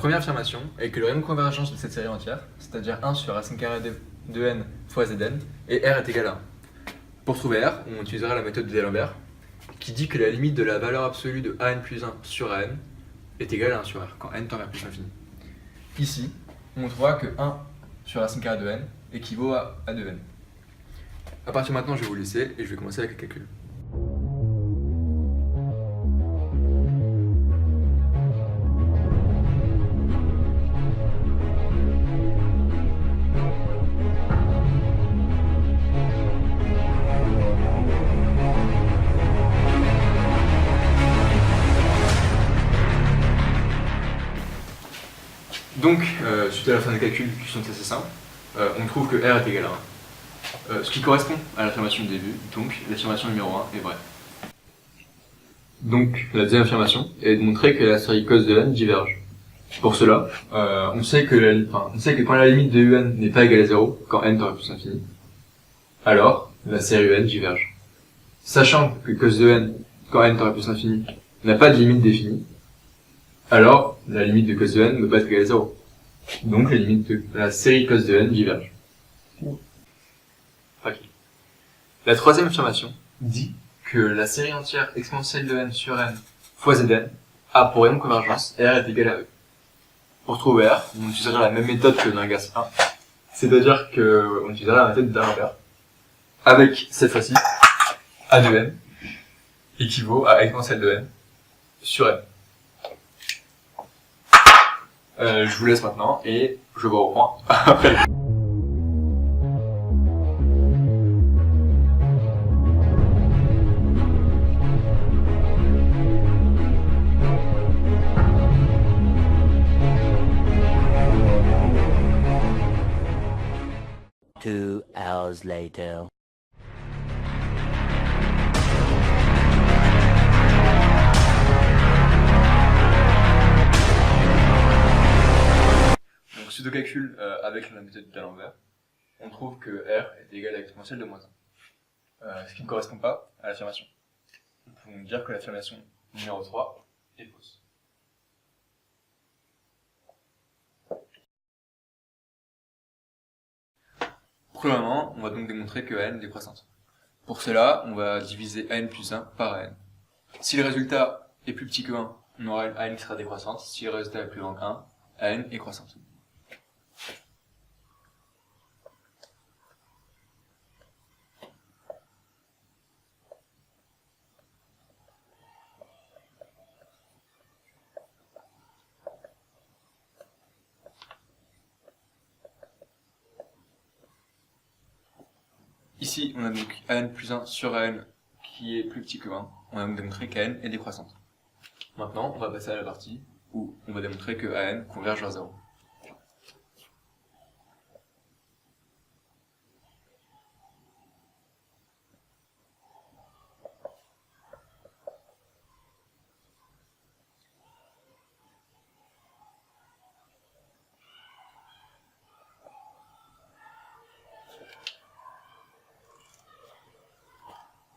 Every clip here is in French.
première affirmation est que le rayon de convergence de cette série entière, c'est-à-dire 1 sur racine carrée de n fois Zn, et R est égal à 1. Pour trouver R, on utilisera la méthode de D'Alembert, qui dit que la limite de la valeur absolue de an plus 1 sur an est égale à 1 sur R, quand n tend vers plus l'infini. Ici, on trouvera que 1 sur racine carrée de n équivaut à 2n. À partir de maintenant, je vais vous laisser et je vais commencer avec le calcul. Donc, suite à la fin des calculs qui sont assez simples, on trouve que R est égal à 1. Ce qui correspond à l'affirmation du début, donc l'affirmation numéro 1 est vraie. Donc, la deuxième affirmation est de montrer que la série cos de n diverge. Pour cela, on sait que quand la limite de un n'est pas égale à 0, quand n tend vers plus l'infini, alors la série un diverge. Sachant que cos de n, quand n tend vers plus l'infini, n'a pas de limite définie, alors la limite de cos de n ne peut pas être égale à 0. Donc la limite de la série cos de n diverge. Okay. La troisième affirmation dit que la série entière exponentielle de n sur n fois Zn a pour rayon de convergence R est égal à E. Pour trouver R, on utilisera la même méthode que dans la classe 1, c'est-à-dire qu'on utilisera la méthode d'Alembert, avec cette fois-ci A de n équivaut à exponentielle de n sur n. Je vous laisse maintenant et je vous reprends après. Two hours later. Donc, suite au calcul avec la méthode d'Alembert, on trouve que R est égal à exponentielle de moins 1. Ce qui ne correspond pas à l'affirmation. Nous pouvons dire que l'affirmation numéro 3 est fausse. Premièrement, on va donc démontrer que n est décroissante. Pour cela, on va diviser an plus 1 par n. Si le résultat est plus petit que 1, on aura une an qui sera décroissante. Si le résultat est plus grand que 1, an est croissante. Ici, on a donc an plus 1 sur an qui est plus petit que 1. On va donc démontrer qu'an est décroissante. Maintenant, on va passer à la partie où on va démontrer que an converge vers 0.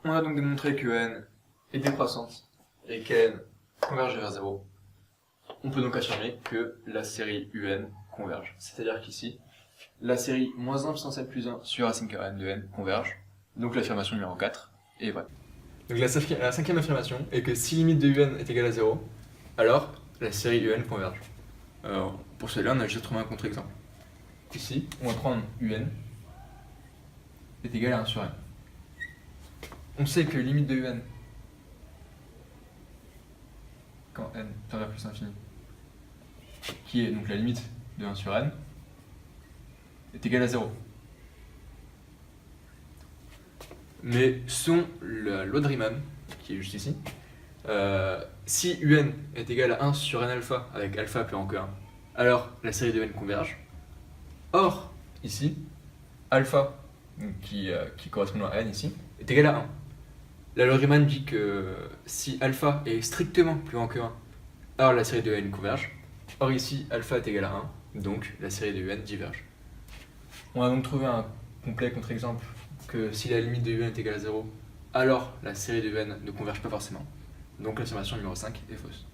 On a donc démontré que n est décroissante et qu'n converge vers 0. On peut donc affirmer que la série un converge. C'est-à-dire qu'ici, la série moins 1 puissance n plus 1 sur racine carrée de n converge. Donc l'affirmation numéro 4 est vraie. Donc la cinquième affirmation est que si limite de un est égale à 0, alors la série un converge. Pour cela, on a juste trouvé un contre-exemple. Ici, on va prendre un est égal à 1 sur n. On sait que limite de un, quand n tend vers plus l'infini, qui est donc la limite de 1 sur n, est égale à 0. Mais selon la loi de Riemann, qui est juste ici, si un est égal à 1 sur n alpha avec alpha plus grand que 1, alors la série de n converge. Or, ici, alpha, donc qui correspond à n ici, est égal à 1. La loi de Riemann dit que si alpha est strictement plus grand que 1, alors la série de n converge. Or ici, alpha est égal à 1, donc la série de n diverge. On va donc trouver un complet contre-exemple que si la limite de un est égale à 0, alors la série de n ne converge pas forcément. Donc l'affirmation numéro 5 est fausse.